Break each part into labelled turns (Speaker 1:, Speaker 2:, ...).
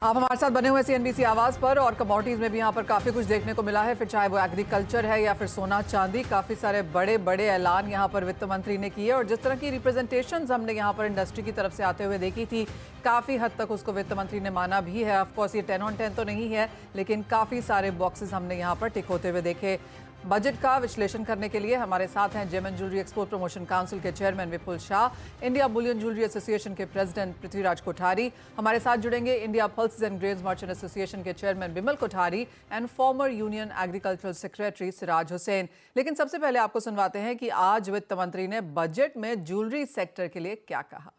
Speaker 1: आप हमारे साथ बने हुए सीएनबीसी आवाज पर और कमोडिटीज में भी यहाँ पर काफी कुछ देखने को मिला है, फिर चाहे वो एग्रीकल्चर है या फिर सोना चांदी। काफी सारे बड़े बड़े ऐलान यहाँ पर वित्त मंत्री ने किए और जिस तरह की रिप्रेजेंटेशंस हमने यहाँ पर इंडस्ट्री की तरफ से आते हुए देखी थी, काफी हद तक उसको वित्त मंत्री ने माना भी है। ऑफकोर्स ये 10 on 10 तो नहीं है, लेकिन काफी सारे बॉक्सेस हमने यहाँ पर टिक होते हुए देखे। बजट का विश्लेषण करने के लिए हमारे साथ हैं gem and jewellery export promotion council के chairman Vipul Shah, India bullion jewellery association के प्रेसिडेंट पृथ्वीराज कोठारी, हमारे साथ जुड़ेंगे India pulses and grains merchant association के chairman Bimal Kothari and former union agricultural secretary Siraj Hussain. लेकिन सबसे पहले आपको सुनवाते हैं कि आज वित्त मंत्री ने बजट में ज्वेलरी सेक्टर के लिए क्या कहा।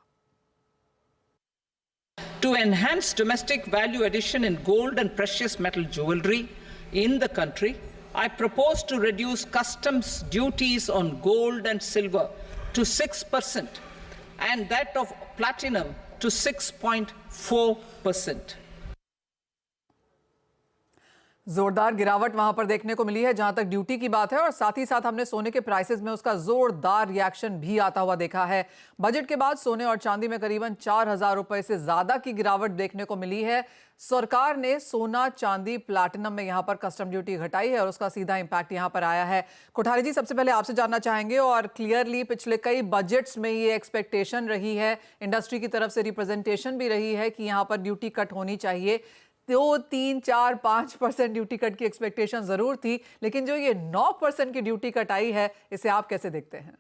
Speaker 2: To enhance domestic value addition in gold and precious metal jewelry in the country, I propose to reduce customs duties on gold and silver to 6% and that of platinum to 6.4%.
Speaker 1: जोरदार गिरावट वहां पर देखने को मिली है जहां तक ड्यूटी की बात है, और साथ ही साथ हमने सोने के प्राइसेस में उसका जोरदार रिएक्शन भी आता हुआ देखा है। बजट के बाद सोने और चांदी में करीबन 4,000 रुपए से ज्यादा की गिरावट देखने को मिली है। सरकार ने सोना चांदी प्लैटिनम में यहां पर कस्टम ड्यूटी घटाई है और उसका सीधा इंपैक्ट यहां पर आया है। कोठारी जी, सबसे पहले आपसे जानना चाहेंगे, और क्लियरली पिछले कई बजट्स में ये एक्सपेक्टेशन रही है, इंडस्ट्री की तरफ से रिप्रेजेंटेशन भी रही है कि यहां पर ड्यूटी कट होनी चाहिए। 2, 3, 4, 5% ड्यूटी कट की एक्सपेक्टेशन जरूर थी, लेकिन जो ये 9% की ड्यूटी कट आई है, इसे आप कैसे देखते हैं?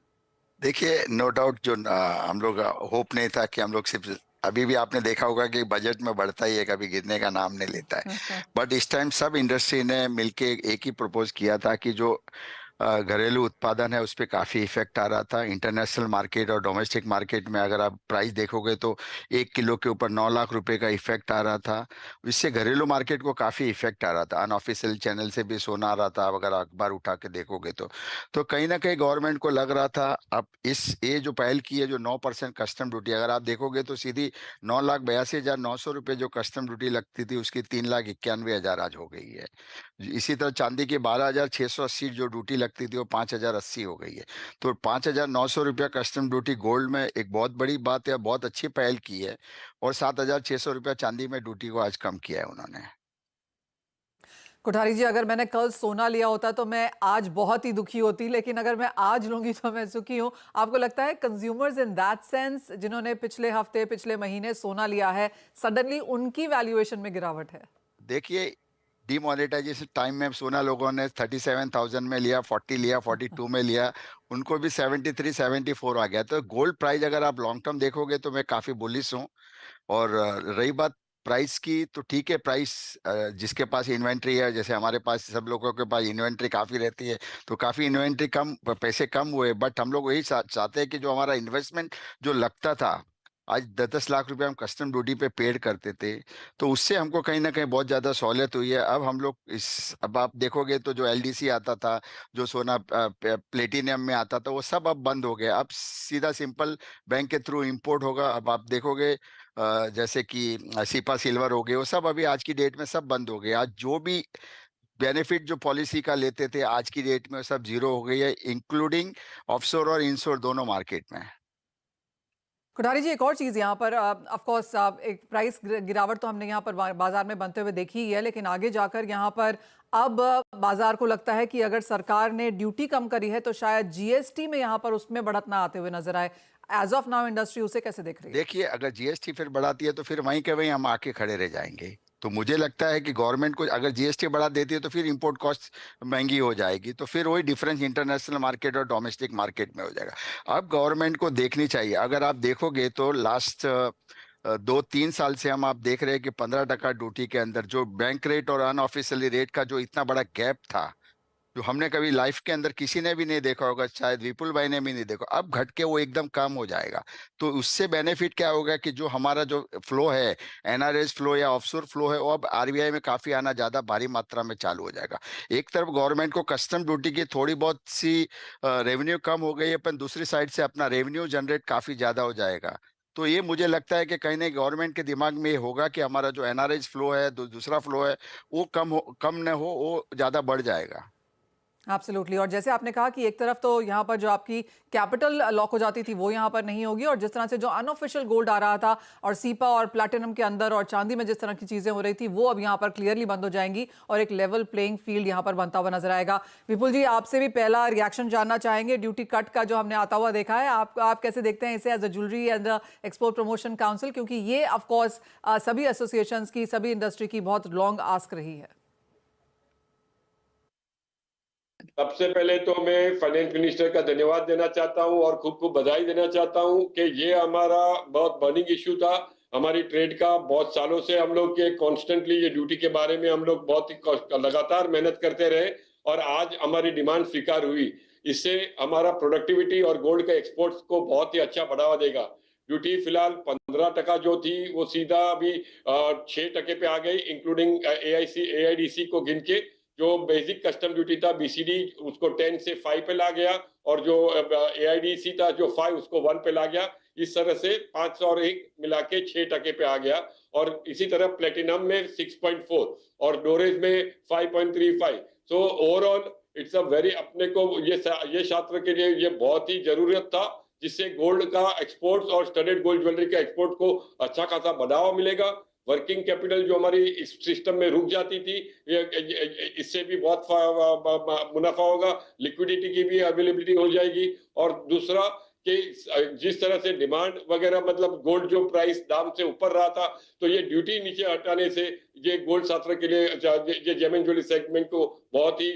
Speaker 3: देखिए, नो डाउट जो हम लोग होप नहीं था कि हम लोग सिर्फ अभी भी आपने देखा होगा कि बजट में बढ़ता ही है, कभी गिरने का नाम नहीं लेता है। बट इस टाइम सब इंडस्ट्री ने मिलके एक ही प्रपोज किया था कि जो घरेलू उत्पादन है उस पर काफी इफेक्ट आ रहा था। इंटरनेशनल मार्केट और डोमेस्टिक मार्केट में अगर आप प्राइस देखोगे तो 1 किलो के ऊपर 9 लाख रुपए का इफेक्ट आ रहा था। इससे घरेलू मार्केट को काफी इफेक्ट आ रहा था। अनऑफिशियल चैनल से भी सोना आ रहा था, अगर अखबार उठा के देखोगे तो कहीं ना कहीं गवर्नमेंट को लग रहा था अब ये जो पहल की है, जो 9% कस्टम ड्यूटी, अगर आप देखोगे तो सीधी 9,82,900 रुपये जो कस्टम ड्यूटी लगती थी उसकी 3,91,000 आज हो गई है। इसी तरह चांदी की 12,680 जो ड्यूटी लगती थी वो 5,080 हो गई है। तो 5,900 रुपया कस्टम ड्यूटी गोल्ड में एक बहुत बड़ी बात है, बहुत अच्छी पहल की है। और 7,600 रुपया चांदी में ड्यूटी को आज कम किया है उन्होंने।
Speaker 1: कोठारी जी, अगर मैंने कल सोना लिया होता तो मैं आज बहुत ही दुखी होती, लेकिन अगर मैं आज लूंगी तो मैं सुखी हूं। आपको लगता है कंज्यूमर्स इन दैट सेंस, जिन्होंने पिछले हफ्ते पिछले महीने सोना लिया है, सडनली उनकी वैल्यूएशन में गिरावट है?
Speaker 3: देखिए, डिमोनेटाइजेशन टाइम में सोना लोगों ने 37,000 में लिया, 40 लिया, 42 में लिया, उनको भी 73, 74 आ गया। तो गोल्ड प्राइस अगर आप लॉन्ग टर्म देखोगे तो मैं काफी बुलिश हूँ। और रही बात प्राइस की, तो ठीक है, प्राइस जिसके पास इन्वेंट्री है, जैसे हमारे पास सब लोगों के पास इन्वेंट्री काफी रहती है, तो काफी इन्वेंट्री कम, पैसे कम हुए। बट हम लोग वही चाहते हैं कि जो हमारा इन्वेस्टमेंट जो लगता था, आज 10-10 लाख रुपए हम कस्टम ड्यूटी पे पेड करते थे, तो उससे हमको कहीं ना कहीं बहुत ज्यादा सहूलियत हुई है। अब हम लोग अब आप देखोगे तो जो एलडीसी आता था, जो सोना प्लेटिनियम में आता था, वो सब अब बंद हो गया। अब सीधा सिंपल बैंक के थ्रू इंपोर्ट होगा। अब आप देखोगे जैसे कि सिपा सिल्वर हो गए, वो सब अभी आज की डेट में सब बंद हो गए। आज जो भी बेनिफिट जो पॉलिसी का लेते थे, आज की डेट में सब जीरो हो गई है, इंक्लूडिंग ऑफशोर और इनशोर दोनों मार्केट में।
Speaker 1: कोठारी जी, एक और चीज़ यहाँ पर, ऑफ कोर्स एक प्राइस गिरावट तो हमने यहाँ पर बाजार में बनते हुए देखी ही है, लेकिन आगे जाकर यहाँ पर अब बाजार को लगता है कि अगर सरकार ने ड्यूटी कम करी है तो शायद जीएसटी में यहाँ पर उसमें बढ़त ना आते हुए नजर आए। एज ऑफ नाउ इंडस्ट्री उसे कैसे देख रही है?
Speaker 3: देखिए, अगर जीएसटी फिर बढ़ाती है तो फिर वहीं के वहीं हम आके खड़े रह जाएंगे। तो मुझे लगता है कि गवर्नमेंट को अगर जीएसटी बढ़ा देती है तो फिर इंपोर्ट कॉस्ट महंगी हो जाएगी, तो फिर वही डिफरेंस इंटरनेशनल मार्केट और डोमेस्टिक मार्केट में हो जाएगा। अब गवर्नमेंट को देखनी चाहिए। अगर आप देखोगे तो लास्ट 2-3 साल से आप देख रहे हैं कि 15% ड्यूटी के अंदर जो बैंक रेट और अनऑफिशियली रेट का जो इतना बड़ा गैप था, जो हमने कभी लाइफ के अंदर किसी ने भी नहीं देखा होगा, शायद विपुल भाई ने भी नहीं देखा, अब घट के वो एकदम कम हो जाएगा। तो उससे बेनिफिट क्या होगा कि जो हमारा जो फ्लो है, एनआरएस फ्लो या ऑफशोर फ्लो है, वो अब आरबीआई में काफी आना ज्यादा भारी मात्रा में चालू हो जाएगा। एक तरफ गवर्नमेंट को कस्टम ड्यूटी की थोड़ी बहुत सी रेवेन्यू कम हो गई है, पर दूसरी साइड से अपना रेवेन्यू जनरेट काफी ज्यादा हो जाएगा। तो ये मुझे लगता है कि कहीं ना गवर्नमेंट के दिमाग में ये होगा कि हमारा जो एनआरएस फ्लो है, दूसरा फ्लो है, वो कम न हो, वो ज्यादा बढ़ जाएगा।
Speaker 1: एब्सोल्युटली। और जैसे आपने कहा कि एक तरफ तो यहाँ पर जो आपकी कैपिटल लॉक हो जाती थी वो यहाँ पर नहीं होगी, और जिस तरह से जो अनऑफिशियल गोल्ड आ रहा था और सीपा और प्लैटिनम के अंदर और चांदी में जिस तरह की चीजें हो रही थी वो अब यहाँ पर क्लियरली बंद हो जाएंगी और एक लेवल प्लेइंग फील्ड यहाँ पर बनता हुआ नजर आएगा। विपुल जी, आपसे भी पहला रिएक्शन जानना चाहेंगे ड्यूटी कट का जो हमने आता हुआ देखा है। आप कैसे देखते हैं इसे as a jewellery and export promotion council, क्योंकि ये ऑफकोर्स सभी एसोसिएशन की, सभी इंडस्ट्री की बहुत लॉन्ग आस्क रही है।
Speaker 4: सबसे पहले तो मैं फाइनेंस मिनिस्टर का धन्यवाद देना चाहता हूं और खूब खूब बधाई देना चाहता हूं कि ये हमारा बहुत बर्निंग इश्यू था हमारी ट्रेड का। बहुत सालों से हम लोग के कॉन्स्टेंटली ये ड्यूटी के बारे में हम लोग बहुत ही लगातार मेहनत करते रहे और आज हमारी डिमांड स्वीकार हुई। इससे हमारा प्रोडक्टिविटी और गोल्ड के एक्सपोर्ट्स को बहुत ही अच्छा बढ़ावा देगा। ड्यूटी फिलहाल 15% जो थी वो सीधा अभी 6% पे आ गई, इंक्लूडिंग AIDC को गिन के। जो बेसिक कस्टम ड्यूटी था BCD उसको 10 से 5 पे ला गया और जो AIDC था जो 5 उसको 1 पे ला गया। इस तरह से 5 और 1 मिला के 6% पे आ गया। और इसी तरह प्लेटिनम में 6.4 और डोरेज में 5.35। So overall it's a very, अपने को ये छात्र के लिए ये बहुत ही जरूरत था, जिससे गोल्ड का एक्सपोर्ट्स और स्टडेड गोल्ड ज्वेलरी के एक्सपोर्ट को अच्छा खासा बढ़ावा मिलेगा। वर्किंग कैपिटल जो हमारी इस सिस्टम में रुक जाती थी इससे भी बहुत मुनाफा होगा। लिक्विडिटी की भी अवेलेबिलिटी हो जाएगी। और दूसरा कि जिस तरह से डिमांड वगैरह मतलब गोल्ड जो प्राइस दाम से ऊपर रहा था, तो ये ड्यूटी नीचे हटाने से ये गोल्ड छात्र के लिए, ये जेम ज्वेलरी सेगमेंट को बहुत ही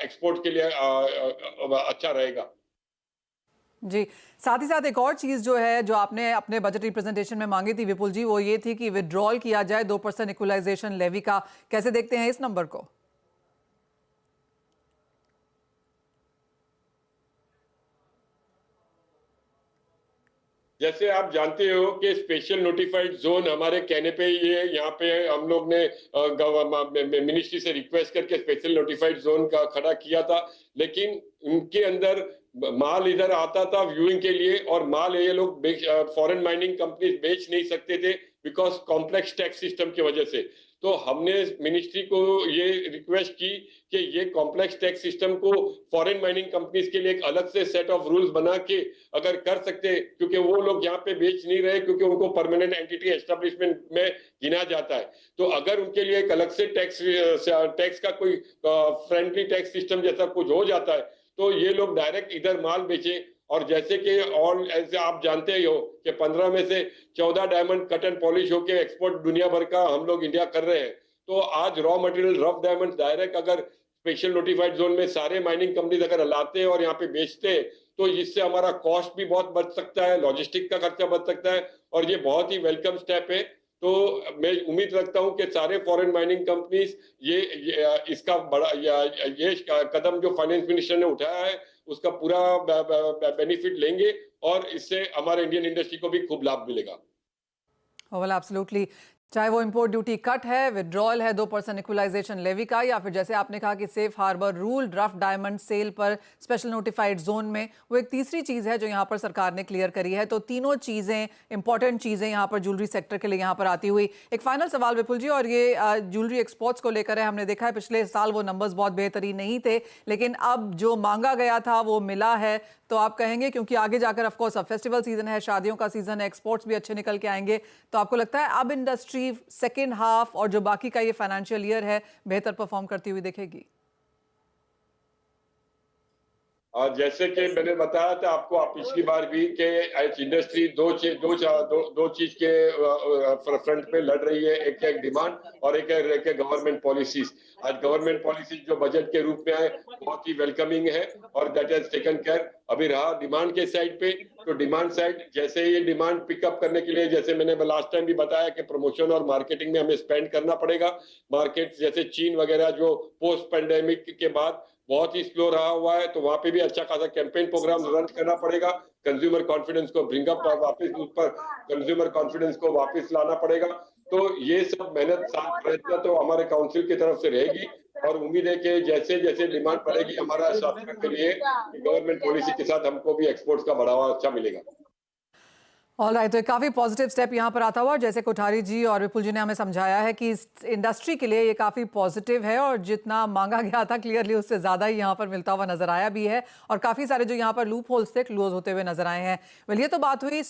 Speaker 4: एक्सपोर्ट के लिए अच्छा रहेगा।
Speaker 1: जी, साथ ही साथ एक और चीज जो है जो आपने अपने बजट रिप्रेजेंटेशन में मांगी थी विपुल जी, वो ये थी कि विड्रॉल किया जाए 2% इक्वलाइजेशन लेवी का। कैसे देखते हैं इस नंबर को?
Speaker 4: जैसे आप जानते हो कि स्पेशल नोटिफाइड जोन हमारे कहने पे ये यहाँ पे हम लोग ने मिनिस्ट्री से रिक्वेस्ट करके स्पेशल नोटिफाइड जोन का खड़ा किया था, लेकिन उनके अंदर माल इधर आता था व्यूइंग के लिए और माल ये लोग फॉरेन माइनिंग कंपनीज बेच नहीं सकते थे बिकॉज कॉम्प्लेक्स टैक्स सिस्टम की वजह से। तो हमने मिनिस्ट्री को ये रिक्वेस्ट की कि ये कॉम्प्लेक्स टैक्स सिस्टम को फॉरेन माइनिंग कंपनीज के लिए एक अलग से सेट ऑफ रूल्स बना के अगर कर सकते, क्योंकि वो लोग यहाँ पे बेच नहीं रहे क्योंकि उनको परमानेंट एंटिटी एस्टेब्लिशमेंट में गिना जाता है। तो अगर उनके लिए एक अलग से टैक्स का कोई फ्रेंडली टैक्स सिस्टम जैसा कुछ हो जाता है तो ये लोग डायरेक्ट इधर माल बेचे। और जैसे कि और ऐसे आप जानते ही हो कि 15 में से 14 डायमंड कट एंड पॉलिश होके एक्सपोर्ट दुनिया भर का हम लोग इंडिया कर रहे हैं। तो आज raw material rough diamond direct अगर स्पेशल नोटिफाइड जोन में सारे माइनिंग कंपनीज अगर लाते हैं और यहाँ पे बेचते हैं तो इससे हमारा कॉस्ट भी बहुत बच सकता है, लॉजिस्टिक का खर्चा बच सकता है और ये बहुत ही वेलकम स्टेप है। तो मैं उम्मीद रखता हूं कि सारे फॉरेन माइनिंग कंपनीज इसका बड़ा ये कदम जो फाइनेंस मिनिस्टर ने उठाया है उसका पूरा बेनिफिट लेंगे और इससे हमारे इंडियन इंडस्ट्री को भी खूब लाभ मिलेगा।
Speaker 1: वेल एब्सोल्युटली, चाहे वो इंपोर्ट ड्यूटी कट है, विड्रॉल है 2% इक्वलाइजेशन लेवी का, या फिर जैसे आपने कहा कि safe harbour rule, rough diamond sale पर स्पेशल नोटिफाइड जोन में, वो एक तीसरी चीज़ है जो यहाँ पर सरकार ने क्लियर करी है। तो तीनों चीज़ें, इंपॉर्टेंट चीज़ें यहाँ पर ज्वेलरी सेक्टर के लिए यहाँ पर आती हुई। एक फाइनल सवाल विपुल जी, और ये ज्वेलरी एक्सपोर्ट्स को लेकर है। हमने देखा है पिछले साल वो नंबर्स बहुत बेहतरीन नहीं थे, लेकिन अब जो मांगा गया था वो मिला है। तो आप कहेंगे, क्योंकि आगे जाकर ऑफ कोर्स अब फेस्टिवल सीजन है, शादियों का सीजन है, एक्सपोर्ट्स भी अच्छे निकल के आएंगे, तो आपको लगता है अब इंडस्ट्री सेकेंड हाफ और जो बाकी का ये फाइनेंशियल ईयर है बेहतर परफॉर्म करती हुई दिखेगी?
Speaker 4: और जैसे कि मैंने बताया था आपको पिछली बार भी कि इंडस्ट्री दो चीज के फ्रंट पे लड़ रही है, एक है डिमांड और एक है गवर्नमेंट पॉलिसीज। आज गवर्नमेंट पॉलिसीज जो बजट के रूप में है बहुत ही वेलकमिंग है और दैट हैज टेकन केयर। अभी रहा डिमांड के साइड पे, तो डिमांड साइड जैसे ये डिमांड पिकअप करने के लिए, जैसे मैंने लास्ट टाइम भी बताया कि प्रमोशन और मार्केटिंग में हमें स्पेंड करना पड़ेगा। मार्केट जैसे चीन वगैरह जो पोस्ट पेंडेमिक के बाद बहुत ही स्लो रहा हुआ है, तो वहां पे भी अच्छा खासा कैंपेन प्रोग्राम रन करना पड़ेगा। कंज्यूमर कॉन्फिडेंस को ब्रिंग अप वापस उस पर कंज्यूमर कॉन्फिडेंस को वापस लाना पड़ेगा। तो ये सब मेहनत साथ प्रयत्न तो हमारे काउंसिल की तरफ से रहेगी और उम्मीद है कि जैसे जैसे डिमांड बढ़ेगी हमारा छात्र के लिए गवर्नमेंट पॉलिसी के साथ हमको भी एक्सपोर्ट्स का बढ़ावा अच्छा मिलेगा।
Speaker 1: ऑल राइट, तो एक काफ़ी पॉजिटिव स्टेप यहाँ पर आता हुआ, और जैसे कोठारी जी और विपुल जी ने हमें समझाया है कि इस इंडस्ट्री के लिए ये काफ़ी पॉजिटिव है, और जितना मांगा गया था क्लियरली उससे ज़्यादा ही यहाँ पर मिलता हुआ नजर आया भी है, और काफ़ी सारे जो यहाँ पर लूप होल्स थे क्लोज होते हुए नजर आए हैं। वेल, ये तो बात हुई